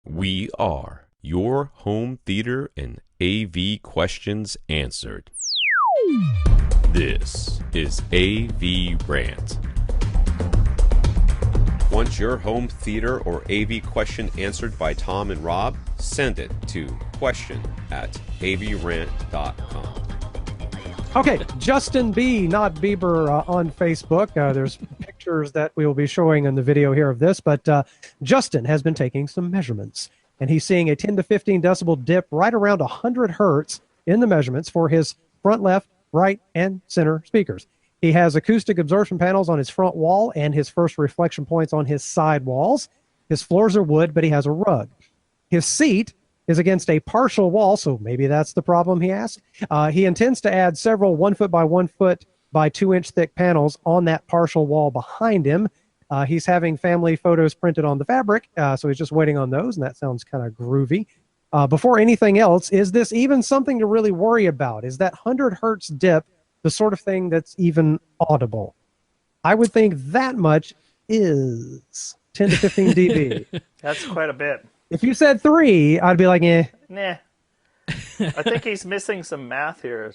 We are your home theater and AV questions answered. This is AVRant. Want your home theater or AV question answered by Tom and Rob? Send it to question@avrant.com. Okay, Justin B, not Bieber, on Facebook. There's pictures that we will be showing in the video here of this, but Justin has been taking some measurements, and he's seeing a 10 to 15 decibel dip right around 100 hertz in the measurements for his front, left, right, and center speakers. He has acoustic absorption panels on his front wall and his first reflection points on his side walls. His floors are wood, but he has a rug. His seat is against a partial wall, so maybe that's the problem, he asked. He intends to add several 1 foot by 1 foot by 2 inch thick panels on that partial wall behind him. He's having family photos printed on the fabric, so he's just waiting on those, and that sounds kind of groovy. Before anything else, is this even something to really worry about? Is that 100 hertz dip the sort of thing that's even audible? I would think that much is 10 to 15 dB. That's quite a bit. If you said 3, I'd be like, eh. Nah. I think he's missing some math here.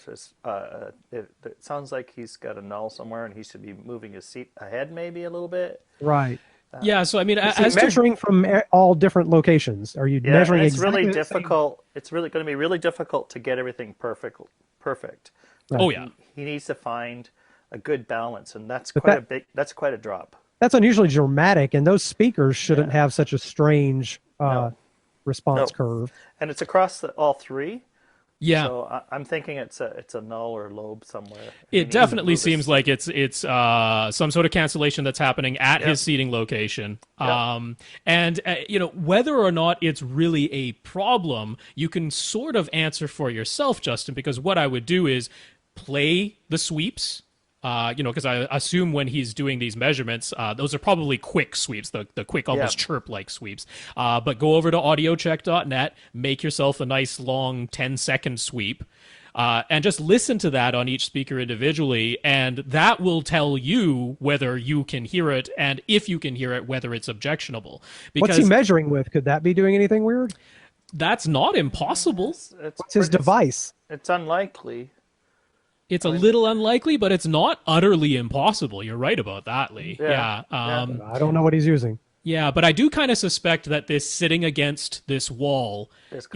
It sounds like he's got a null somewhere, and he should be moving his seat ahead maybe a little bit. Right. Yeah, so I mean, as measuring from all different locations, are you measuring it's exactly really difficult. It's really going to be really difficult to get everything perfect. Right. Oh yeah. He needs to find a good balance, and that's quite a drop. That's unusually dramatic, and those speakers shouldn't have such a strange response curve. And it's across all three. Yeah. So I'm thinking it's a null or lobe somewhere. It definitely seems like it's some sort of cancellation that's happening at his seating location. And whether or not it's really a problem, you can sort of answer for yourself, Justin, because what I would do is play the sweeps. Because I assume when he's doing these measurements, those are probably quick sweeps, the quick, almost chirp-like sweeps. But go over to audiocheck.net, make yourself a nice long 10-second sweep, and just listen to that on each speaker individually, and that will tell you whether you can hear it, and if you can hear it, whether it's objectionable. Because what's he measuring with? Could that be doing anything weird? That's not impossible. What's his device? It's unlikely. It's a little unlikely, but it's not utterly impossible. You're right about that, Lee. Yeah. I don't know what he's using. Yeah, but I do kind of suspect that this sitting against this wall is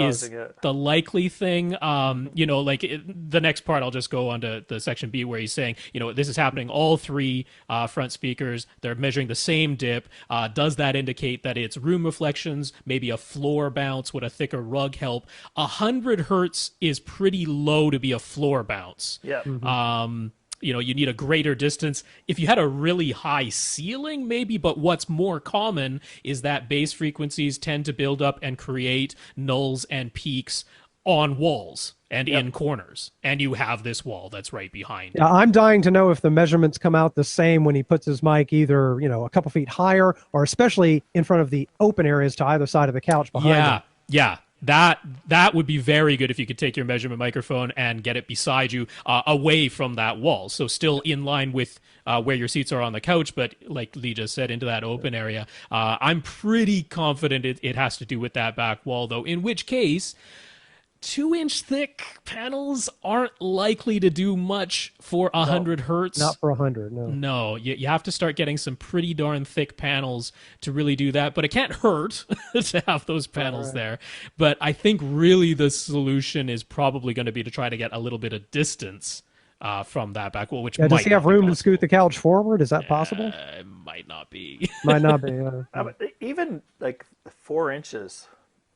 the likely thing. The next part, I'll just go on to the section B where he's saying, this is happening all three front speakers. They're measuring the same dip. Does that indicate that it's room reflections, maybe a floor bounce? Would a thicker rug help? 100 hertz is pretty low to be a floor bounce. Yeah. You need a greater distance. If you had a really high ceiling, maybe, but what's more common is that bass frequencies tend to build up and create nulls and peaks on walls and in corners. And you have this wall that's right behind it. I'm dying to know if the measurements come out the same when he puts his mic either, a couple feet higher or especially in front of the open areas to either side of the couch behind him. Yeah. That would be very good if you could take your measurement microphone and get it beside you, away from that wall. So still in line with where your seats are on the couch, but like Lee just said, into that open area. I'm pretty confident it has to do with that back wall, though, in which case 2-inch thick panels aren't likely to do much for 100 hertz. Not for 100, no. No, you have to start getting some pretty darn thick panels to really do that. But it can't hurt to have those panels there. But I think really the solution is probably going to be to try to get a little bit of distance from that back wall, which might does he have room to scoot the couch forward? Is that possible? It might not be. Might not be. Even like 4 inches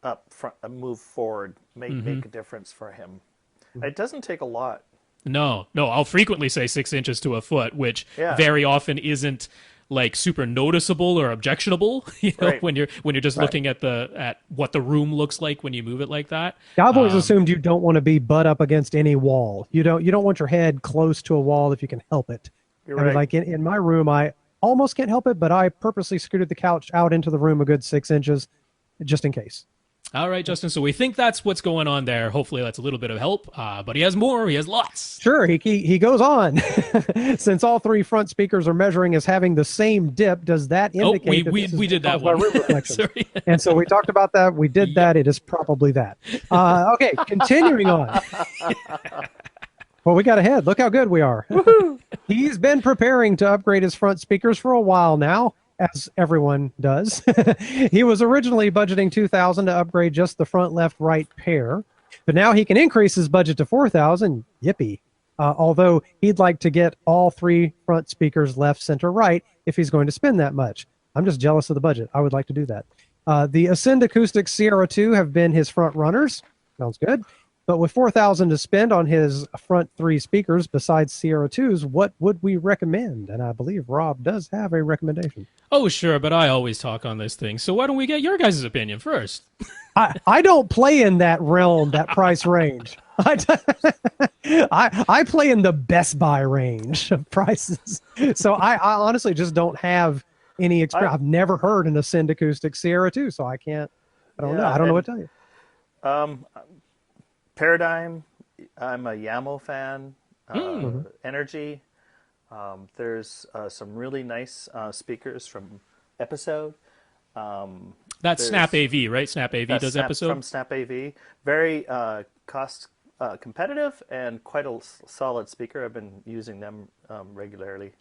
up front, a move forward make a difference for him. It doesn't take a lot. No, I'll frequently say 6 inches to a foot, which very often isn't like super noticeable or objectionable. When you're just looking at what the room looks like when you move it like that. I've always assumed you don't want to be butt up against any wall. You don't want your head close to a wall if you can help it. You're right. Like in my room, I almost can't help it, but I purposely scooted the couch out into the room a good 6 inches, just in case. All right, Justin. So we think that's what's going on there. Hopefully that's a little bit of help. But he has more. He has lots. Sure, he goes on. Since all three front speakers are measuring as having the same dip, does that indicate we did that one? Sorry. And so we talked about that. We did that. It is probably that. Okay, continuing on. Well, we got ahead. Look how good we are. He's been preparing to upgrade his front speakers for a while now, as everyone does. He was originally budgeting $2,000 to upgrade just the front, left, right pair, but now he can increase his budget to $4,000. Yippee! Although he'd like to get all three front speakers, left, center, right, if he's going to spend that much. I'm just jealous of the budget. I would like to do that. The Ascend Acoustics Sierra 2 have been his front runners. Sounds good. But with $4,000 to spend on his front three speakers besides Sierra 2s, what would we recommend? And I believe Rob does have a recommendation. Oh, sure, but I always talk on this thing. So why don't we get your guys' opinion first? I don't play in that realm, that price range. I play in the Best Buy range of prices. So I honestly just don't have any experience. I've never heard an Ascend Acoustic Sierra 2, so I don't know. I don't know what to tell you. Paradigm, I'm a Yamo fan. Energy. There's some really nice speakers from Episode. That's Snap AV, right? Snap AV does Episode? From Snap AV. Very cost competitive and quite a solid speaker. I've been using them regularly.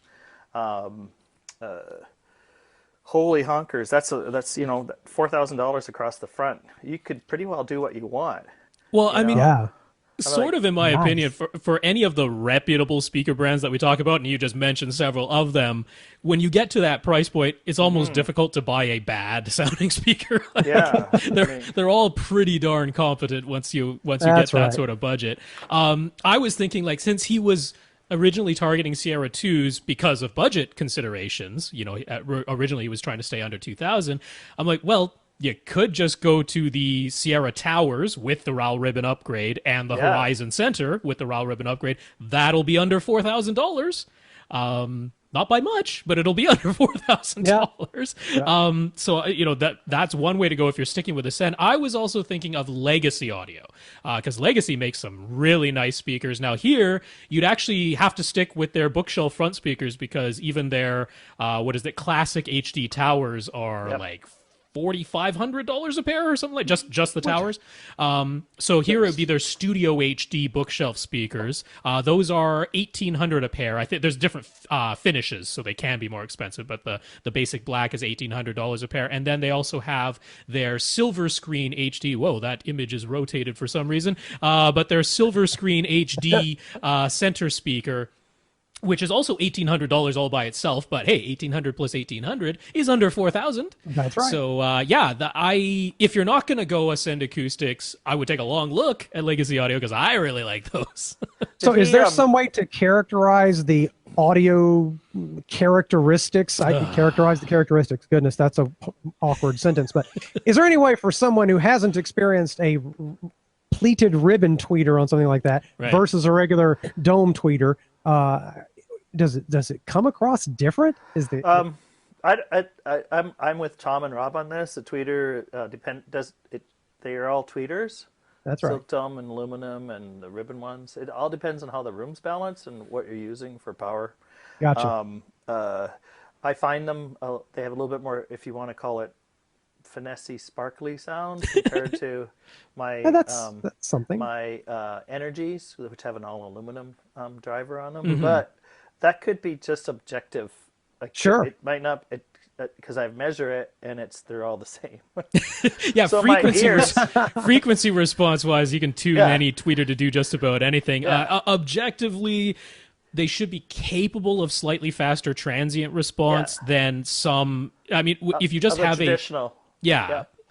Holy honkers! That's $4,000 across the front. You could pretty well do what you want. Well, I mean, yeah. Sort of in my opinion, for any of the reputable speaker brands that we talk about, and you just mentioned several of them, when you get to that price point, it's almost difficult to buy a bad sounding speaker. They're all pretty darn competent once you get that sort of budget. I was thinking, like, since he was originally targeting Sierra 2s because of budget considerations, originally he was trying to stay under 2,000. I'm like, well, you could just go to the Sierra Towers with the RAAL ribbon upgrade and the Horizon Center with the RAAL ribbon upgrade. That'll be under $4,000. Not by much, but it'll be under $4,000. Yeah. So, that's one way to go if you're sticking with Ascend. I was also thinking of Legacy Audio, because Legacy makes some really nice speakers. Now here, you'd actually have to stick with their bookshelf front speakers because even their, classic HD towers are like $4,500 a pair or something like just the towers. So here it would be their Studio HD bookshelf speakers. Those are $1,800 a pair. I think there's different finishes, so they can be more expensive, but the basic black is $1,800 a pair. And then they also have their Silverscreen HD. Whoa, that image is rotated for some reason. But their Silverscreen HD center speaker, which is also $1,800 all by itself, but hey, $1,800 plus $1,800 is under $4,000. That's right. So if you're not going to go Ascend Acoustics, I would take a long look at Legacy Audio because I really like those. So is there some way to characterize the audio characteristics? I can characterize the characteristics. Goodness, that's a awkward sentence. But is there any way for someone who hasn't experienced a pleated ribbon tweeter on something like that versus a regular dome tweeter, does it come across different? I'm with Tom and Rob on this. The tweeter they are all tweeters. That's right. Silk dome and aluminum and the ribbon ones. It all depends on how the room's balanced and what you're using for power. Gotcha. I find them they have a little bit more, if you want to call it, finessey, sparkly sound compared to my that's something. My Energies, which have an all aluminum driver on them, but that could be just objective. Like, sure, it might not because I measure it and they're all the same. Yeah, so frequency response wise, you can tune any tweeter to do just about anything. Objectively, they should be capable of slightly faster transient response than some. I mean, if you just have traditional.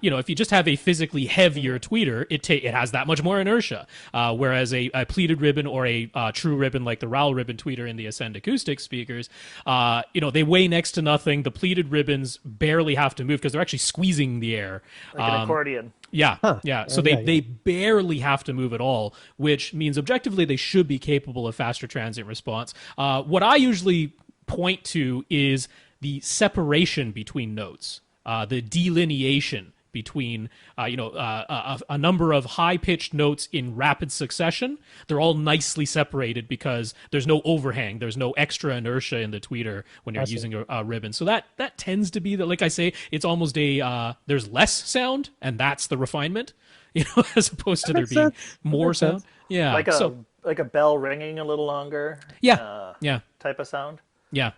If you just have a physically heavier tweeter, it has that much more inertia. Whereas a pleated ribbon or a true ribbon like the RAAL ribbon tweeter in the Ascend Acoustic speakers, they weigh next to nothing. The pleated ribbons barely have to move because they're actually squeezing the air. Like an accordion. Yeah, yeah. So they barely have to move at all, which means objectively they should be capable of faster transient response. What I usually point to is the separation between notes, the delineation between a number of high-pitched notes in rapid succession. They're all nicely separated because there's no overhang, there's no extra inertia in the tweeter when you're using a ribbon. So that tends to be like I say, it's almost there's less sound, and that's the refinement, as opposed to there being more sound. Yeah, like a bell ringing a little longer. Yeah, type of sound. Yeah.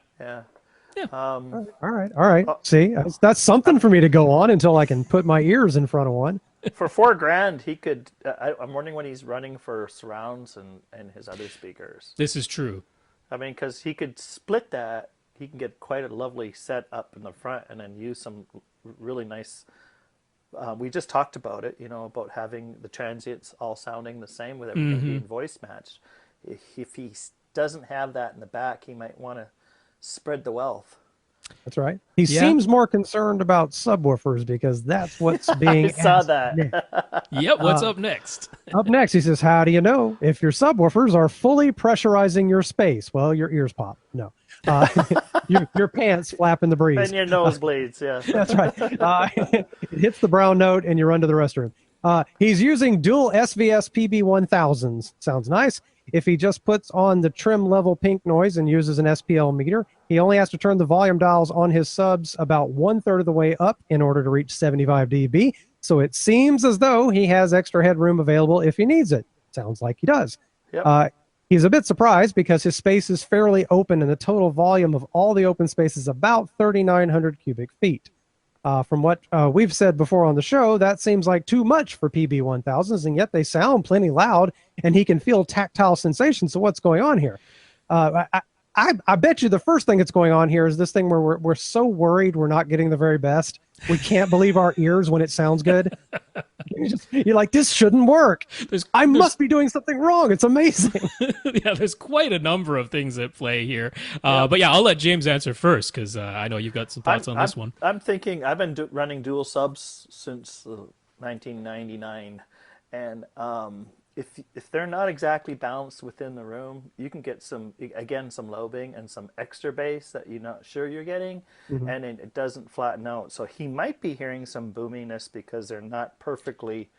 All right. See, that's something for me to go on until I can put my ears in front of one. For $4,000, he could. I'm wondering when he's running for surrounds and his other speakers. This is true. I mean, because he could split that. He can get quite a lovely set up in the front, and then use some really nice. We just talked about it, about having the transients all sounding the same with everything being voice matched. If he doesn't have that in the back, he might want to spread the wealth. That's right. He seems more concerned about subwoofers because that's what's being I saw that. Yep. What's up next? Up next, he says, how do you know if your subwoofers are fully pressurizing your space? Well, your ears pop. No. Your pants flap in the breeze. And your nose bleeds, yeah. That's right. It hits the brown note and you run to the restroom. He's using dual SVS PB1000s. Sounds nice. If he just puts on the trim level pink noise and uses an SPL meter, he only has to turn the volume dials on his subs about 1/3 of the way up in order to reach 75 dB. So it seems as though he has extra headroom available if he needs it. Sounds like he does. Yep. He's a bit surprised because his space is fairly open and the total volume of all the open space is about 3,900 cubic feet. From what we've said before on the show, that seems like too much for PB1000s, and yet they sound plenty loud, and he can feel tactile sensations. So what's going on here? I bet you the first thing that's going on here is this thing where we're so worried we're not getting the very best. We can't believe our ears when it sounds good. You're like, this shouldn't work. I must be doing something wrong. It's amazing. Yeah, there's quite a number of things at play here. But yeah, I'll let James answer first because I know you've got some thoughts on this one. I'm thinking I've been running dual subs since 1999, and if they're not exactly balanced within the room, you can get some lobing and some extra bass that you're not sure you're getting, and it doesn't flatten out. So he might be hearing some boominess because they're not perfectly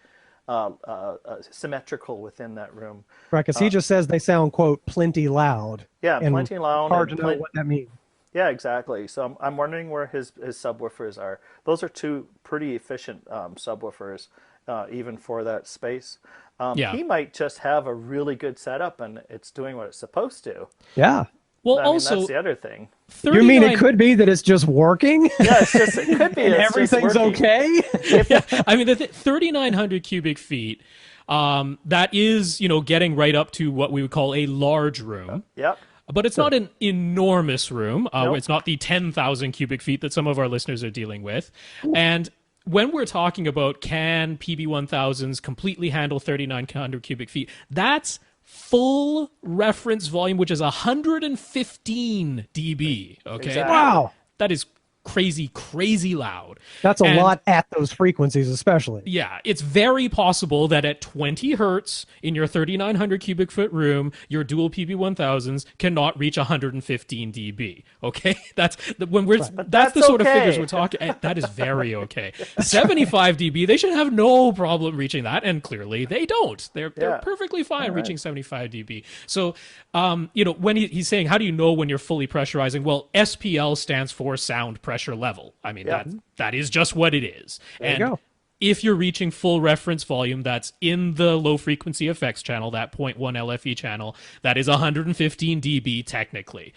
symmetrical within that room. Right, because he just says they sound, quote, plenty loud. Yeah, plenty loud. Hard to know what that means. Yeah, exactly. So I'm wondering where his subwoofers are. Those are two pretty efficient subwoofers, even for that space. He might just have a really good setup and it's doing what it's supposed to. Yeah. Well, also that's the other thing. You mean it could be that it's just working? Yeah, it could be. And everything's okay. I mean, the 3,900 cubic feet. That is, getting right up to what we would call a large room. Yep. But it's not an enormous room. It's not the 10,000 cubic feet that some of our listeners are dealing with. And when we're talking about can PB1000s completely handle 3,900 cubic feet, that's full reference volume, which is 115 dB. Okay. Exactly. Wow. That is crazy loud. That's a lot at those frequencies, especially. Yeah, it's very possible that at 20 hertz in your 3,900 cubic foot room, your dual PB1000s cannot reach 115 dB. Okay, that's the sort of figures we're talking. That is very okay. 75 dB, they should have no problem reaching that, and clearly they don't. They're perfectly fine reaching 75 dB. So, when he's saying, how do you know when you're fully pressurizing? Well, SPL stands for sound pressure level. I mean, that is just what it is. There you go. If you're reaching full reference volume, that's in the low frequency effects channel, that 0.1 LFE channel, that is 115 dB technically.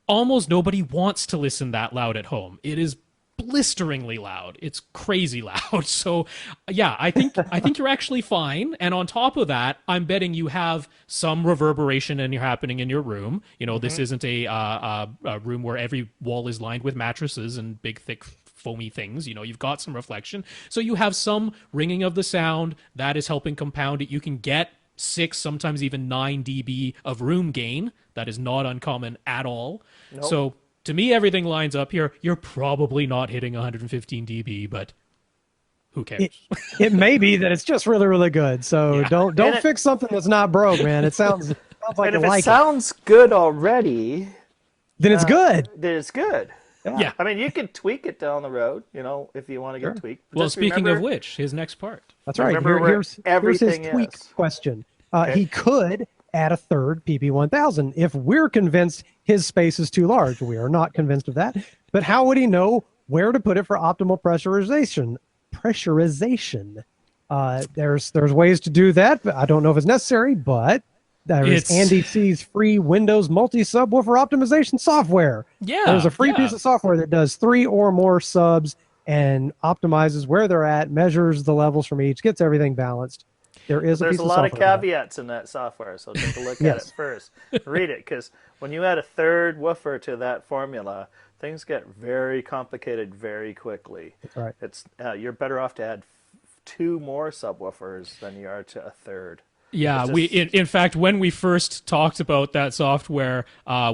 Almost nobody wants to listen that loud at home. It is blisteringly loud. It's crazy loud. So yeah, I think you're actually fine. And on top of that, I'm betting you have some reverberation happening in your room. This isn't a room where every wall is lined with mattresses and big thick foamy things. You've got some reflection. So you have some ringing of the sound that is helping compound it. You can get 6, sometimes even 9 dB of room gain. That is not uncommon at all. Nope. So to me, everything lines up here. You're probably not hitting 115 dB, but who cares? It may be that it's just really, really good. So don't fix something that's not broke, man. It sounds like and if it sounds good already, then it's good. Then it's good. Yeah. I mean, you can tweak it down the road, you know, if you want to get tweaked. But Well, just speaking remember, of which, his next part. That's right. remember where Here's his everything tweak is. question. Okay. He could add a third PP1000 if we're convinced his space is too large. We are not convinced of that. But how would he know where to put it for optimal pressurization? There's ways to do that, but I don't know if it's necessary, but there's Andy C's free Windows multi-subwoofer optimization software. Yeah. There's a free piece of software that does 3 or more subs and optimizes where they're at, measures the levels from each, gets everything balanced. There's a lot of caveats in that software, so take a look at it first. Read it, because when you add a third woofer to that formula, things get very complicated very quickly. Right. It's you're better off to add 2 more subwoofers than you are to a third. Yeah, in fact, when we first talked about that software,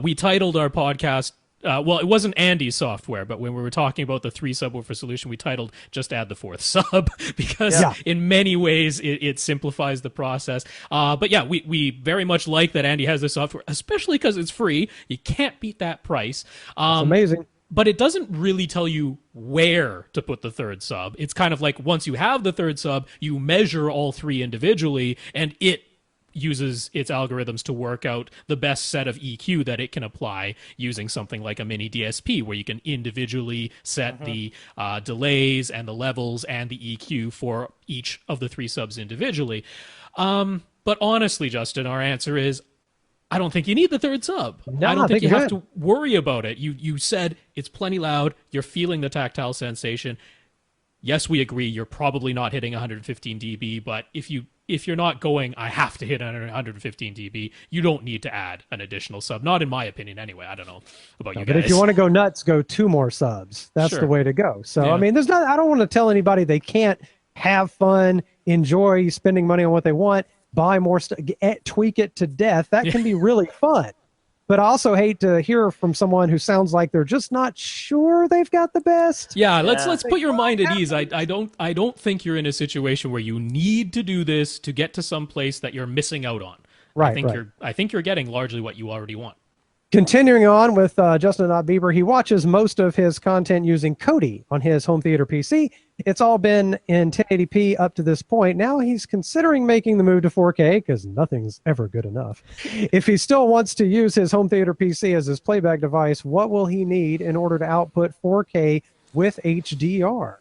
we titled our podcast. Well, it wasn't Andy's software, but when we were talking about the 3 subwoofer solution, we titled "Just Add the 4th Sub" because in many ways it simplifies the process. But yeah, we very much like that Andy has this software, especially because it's free. You can't beat that price. It's amazing. But it doesn't really tell you where to put the 3rd sub. It's kind of like once you have the 3rd sub, you measure all 3 individually, and it uses its algorithms to work out the best set of EQ that it can apply using something like a mini DSP, where you can individually set the delays and the levels and the EQ for each of the 3 subs individually. But honestly, Justin, our answer is, I don't think you need the 3rd sub. No, I don't think you have to worry about it. You said it's plenty loud. You're feeling the tactile sensation. Yes, we agree. You're probably not hitting 115 dB, but if you're not going, I have to hit 115 dB, you don't need to add an additional sub. Not in my opinion, anyway. I don't know about you guys. But if you want to go nuts, go 2 more subs. That's the way to go. So I mean, I don't want to tell anybody they can't have fun, enjoy spending money on what they want, buy more stuff, tweak it to death. That can be really fun. But I also hate to hear from someone who sounds like they're just not sure they've got the best. Yeah, let's put your mind at ease. I don't think you're in a situation where you need to do this to get to some place that you're missing out on. Right. I think you're getting largely what you already want. Continuing on with Justin Bieber, he watches most of his content using Kodi on his home theater PC. It's all been in 1080p up to this point. Now he's considering making the move to 4K because nothing's ever good enough. If he still wants to use his home theater PC as his playback device, what will he need in order to output 4K with HDR?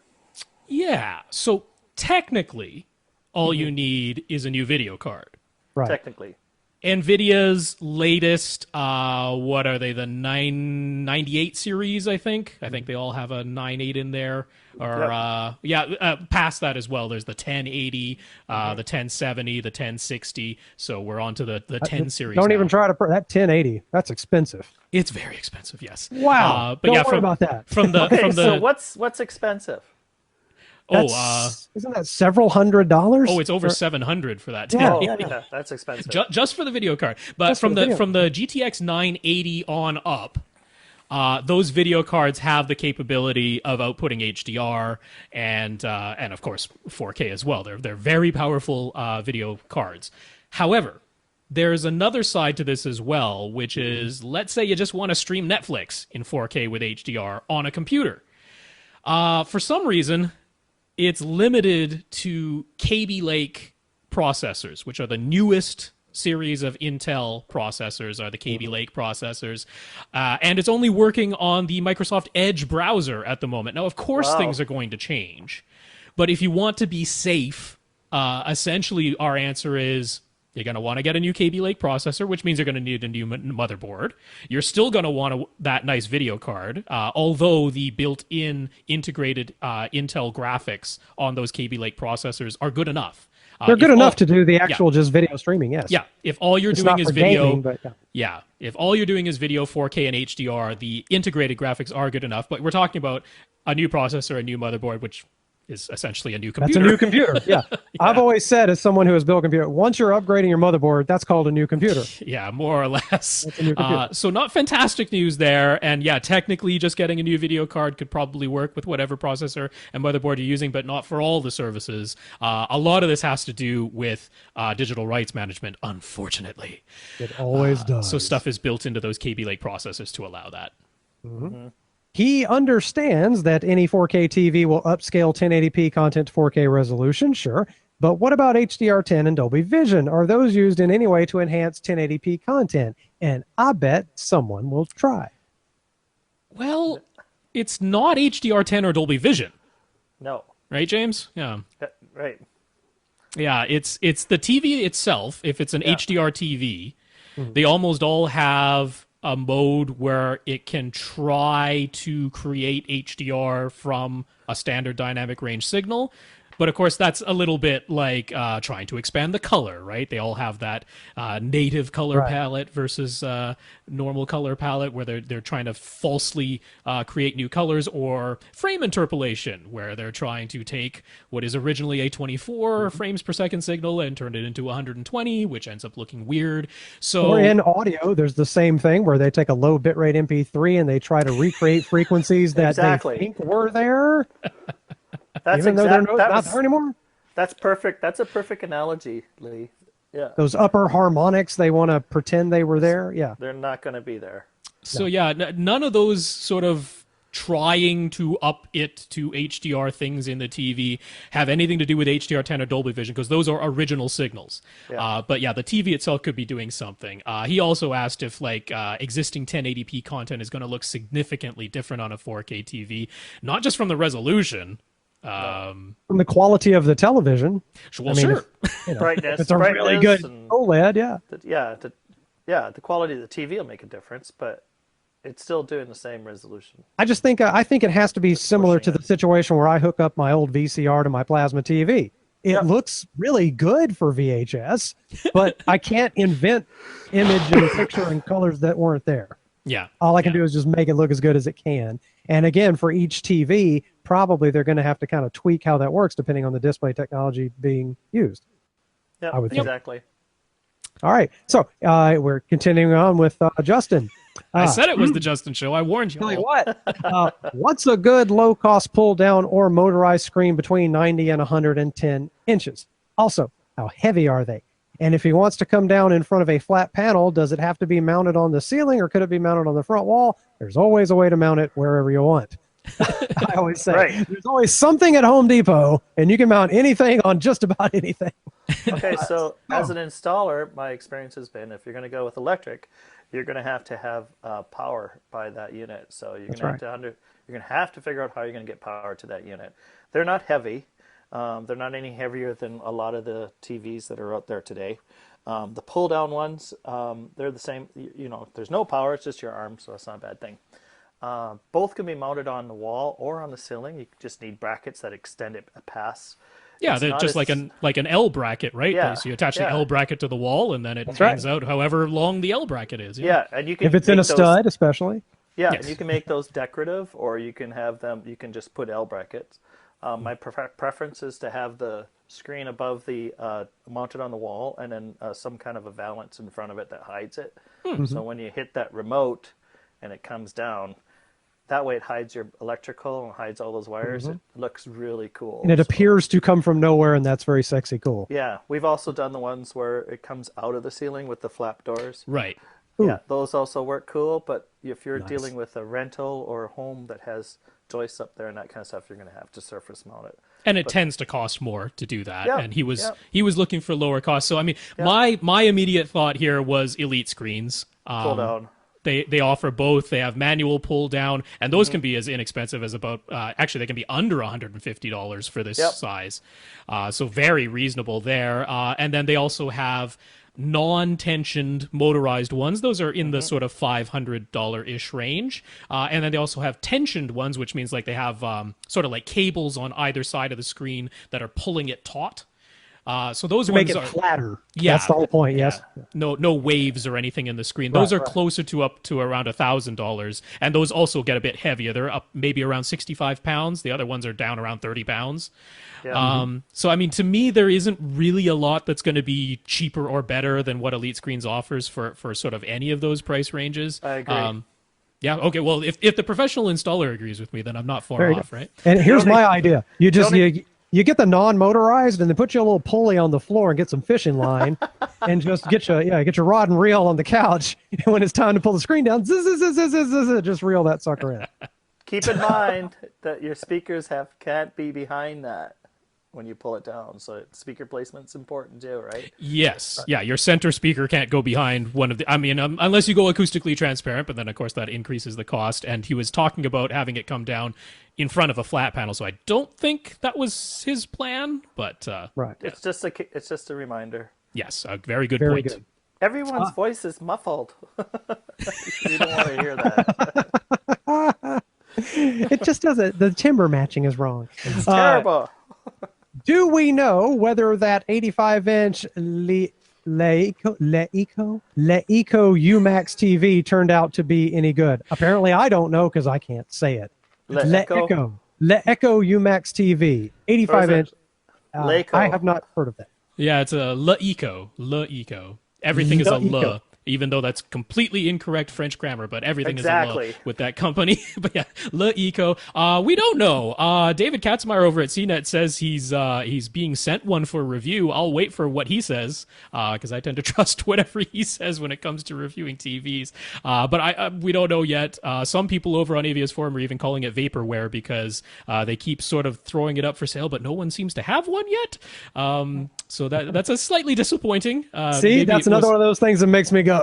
Yeah, so technically, all you need is a new video card. Right. Technically. NVIDIA's latest, what are they, the 998 series, I think? I think they all have a 98 in there. Or, past that as well. There's the 1080, the 1070, the 1060. So we're on to the 10 series Don't now. even try to... that 1080, that's expensive. It's very expensive, yes. Wow. But Don't worry about that. So what's expensive? Isn't that several $100s? Oh, it's over $700 for that. Yeah, that's expensive. Just for the video card. But from the GTX 980 on up, those video cards have the capability of outputting HDR and of course 4K as well. They're very powerful video cards. However, there's another side to this as well, which is, let's say you just want to stream Netflix in 4K with HDR on a computer. For some reason, it's limited to Kaby Lake processors, which are the newest series of Intel processors, are the Kaby Lake processors. And it's only working on the Microsoft Edge browser at the moment. Now, of course, things are going to change. But if you want to be safe, essentially our answer is, you're going to want to get a new Kaby Lake processor, which means you're going to need a new motherboard. You're still going to want that nice video card, although the built-in integrated Intel graphics on those Kaby Lake processors are good enough. They're good enough to do the actual just video streaming, yes. Yeah, if all you're doing is video... gaming, if all you're doing is video 4K and HDR, the integrated graphics are good enough. But we're talking about a new processor, a new motherboard, which is essentially a new computer. That's a new computer, yeah. I've always said, as someone who has built a computer, once you're upgrading your motherboard, that's called a new computer. Yeah, more or less. That's a new computer. So not fantastic news there. And yeah, technically just getting a new video card could probably work with whatever processor and motherboard you're using, but not for all the services. A lot of this has to do with digital rights management, unfortunately. It always does. So stuff is built into those Kaby Lake processors to allow that. Mm-hmm. he understands that any 4K TV will upscale 1080p content to 4K resolution, sure. But what about HDR10 and Dolby Vision? Are those used in any way to enhance 1080p content? And I bet someone will try. Well, it's not HDR10 or Dolby Vision. No. Right, James? Yeah. Right. Yeah, it's the TV itself. If it's an HDR TV, they almost all have a mode where it can try to create HDR from a standard dynamic range signal. But of course, that's a little bit like trying to expand the color, right? They all have that native color palette versus normal color palette, where they're trying to falsely create new colors, or frame interpolation, where they're trying to take what is originally a 24 frames per second signal and turn it into 120, which ends up looking weird. So, or in audio, there's the same thing where they take a low bitrate MP3 and they try to recreate frequencies that they think were there. Even though they're not there anymore? That's perfect. That's a perfect analogy, Lee. Yeah. Those upper harmonics, they want to pretend they were there. Yeah. They're not going to be there. So none of those sort of trying to up it to HDR things in the TV have anything to do with HDR10 or Dolby Vision, because those are original signals. Yeah. But yeah, the TV itself could be doing something. He also asked if existing 1080p content is going to look significantly different on a 4K TV, not just from the resolution, from the quality of the television. Well, sure. If, brightness, it's a really good OLED, the quality of the TV will make a difference, but it's still doing the same resolution. I think it has to be similar to the situation where I hook up my old VCR to my plasma TV. It looks really good for VHS, but I can't invent image and picture and colors that weren't there. Yeah. All I can do is just make it look as good as it can. And again, for each TV, probably they're going to have to kind of tweak how that works depending on the display technology being used. Yeah, I would think. Exactly. All right. So we're continuing on with Justin. I said it was the Justin show. I warned you. Tell you what. What's a good low-cost pull-down or motorized screen between 90 and 110 inches? Also, how heavy are they? And if he wants to come down in front of a flat panel, does it have to be mounted on the ceiling or could it be mounted on the front wall? There's always a way to mount it wherever you want. I always say there's always something at Home Depot, and you can mount anything on just about anything. Okay, so as an installer, my experience has been if you're going to go with electric, you're going to have power by that unit. So you're going to have to figure out how you're going to get power to that unit. They're not heavy. They're not any heavier than a lot of the TVs that are out there today. The pull-down ones, they're the same. You know, there's no power. It's just your arm, so that's not a bad thing. Both can be mounted on the wall or on the ceiling. You just need brackets that extend it past. Yeah, they're just like an L bracket, right? Yeah, so you attach the L bracket to the wall, and then it hangs out however long the L bracket is. Yeah, and you can if it's in a stud, especially. Yeah, and you can make those decorative, or you can have them. You can just put L brackets. My preference is to have the screen above the mounted on the wall, and then some kind of a valance in front of it that hides it. So when you hit that remote and it comes down, that way it hides your electrical and hides all those wires. It looks really cool. And it appears to come from nowhere, and that's very sexy cool. Yeah, we've also done the ones where it comes out of the ceiling with the flap doors. Right. Yeah, those also work cool, but if you're dealing with a rental or a home that has joists up there and that kind of stuff, you're going to have to surface mount it. And it tends to cost more to do that. And he was looking for lower cost. So I mean, my immediate thought here was Elite screens. Pull down. They offer both. They have manual pull down, and those can be as inexpensive as about actually they can be under $150 for this size. So very reasonable there. And then they also have non-tensioned motorized ones. Those are in the sort of $500-ish range. And then they also have tensioned ones, which means like they have sort of like cables on either side of the screen that are pulling it taut. So those ones make it flatter. Yeah, that's the whole point. Yes. No waves or anything in the screen. Those are closer to up to around $1,000, and those also get a bit heavier. They're up maybe around 65 pounds. The other ones are down around 30 pounds. Yeah. So I mean, to me, there isn't really a lot that's going to be cheaper or better than what Elite Screens offers for sort of any of those price ranges. I agree. Yeah. Okay. Well, if the professional installer agrees with me, then I'm not far off, right? And here's my idea: you just you get the non-motorized, and then put you a little pulley on the floor and get some fishing line, and just get your rod and reel on the couch. And when it's time to pull the screen down, just reel that sucker in. keep in mind that your speakers can't be behind that when you pull it down. So speaker placement's important too, right? Yes. Yeah, your center speaker can't go behind one of the... I mean, unless you go acoustically transparent, but then, of course, that increases the cost. And he was talking about having it come down in front of a flat panel, so I don't think that was his plan, but... Right. It's just a reminder. Yes, a very good Very point. good. Everyone's voice is muffled. You don't want to hear that. It just doesn't. The timbre matching is wrong. It's terrible. Do we know whether that 85-inch LeEco uMax TV turned out to be any good? Apparently, I don't know because I can't say it. LeEco uMax TV, 85-inch. I have not heard of that. Yeah, it's a LeEco. Everything is a le, even though that's completely incorrect French grammar, but everything is a le with that company. But yeah, LeEco. We don't know. David Katzmeyer over at CNET says he's being sent one for review. I'll wait for what he says because I tend to trust whatever he says when it comes to reviewing TVs. But we don't know yet. Some people over on AVS Forum are even calling it vaporware because they keep sort of throwing it up for sale, but no one seems to have one yet. So that's a slightly disappointing. See, that's another one of those things that makes me go,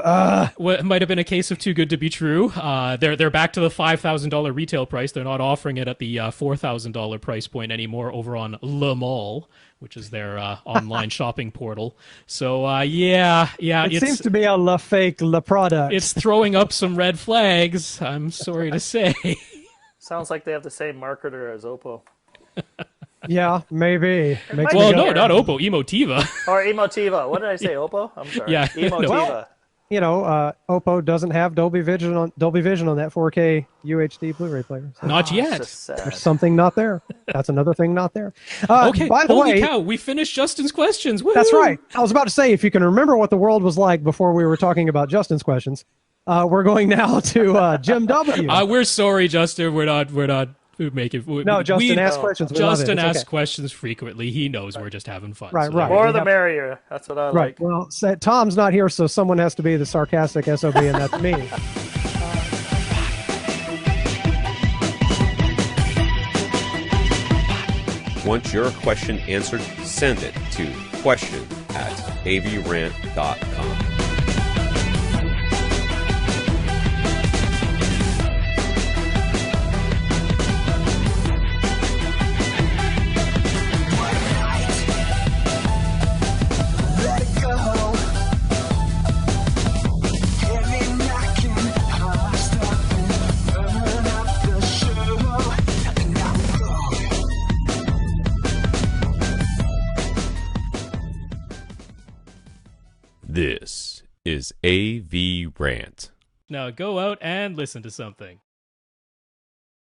It might have been a case of too good to be true. They're back to the $5,000 retail price. They're not offering it at the $4,000 price point anymore over on Le Mall, which is their online shopping portal. So it seems to be a fake product. It's throwing up some red flags. I'm sorry to say. Sounds like they have the same marketer as Oppo. Yeah, maybe. Well, no, not Oppo, Emotiva. Or Emotiva. What did I say, Oppo? I'm sorry. Yeah, Emotiva. Well, Oppo doesn't have Dolby Vision on that 4K UHD Blu-ray player. So not yet. There's something not there. That's another thing not there. Okay, by the holy way, cow, we finished Justin's questions. Woo-hoo! That's right. I was about to say, if you can remember what the world was like before we were talking about Justin's questions, we're going now to Jim W. We're sorry, Justin. We're not. No, Justin asks questions. Justin asks questions frequently. He knows we're just having fun. Right. More the merrier. That's what I like. Well, Tom's not here, so someone has to be the sarcastic SOB, and that's me. Want your question answered? Send it to question@avrant.com. This is AVRant. Now go out and listen to something.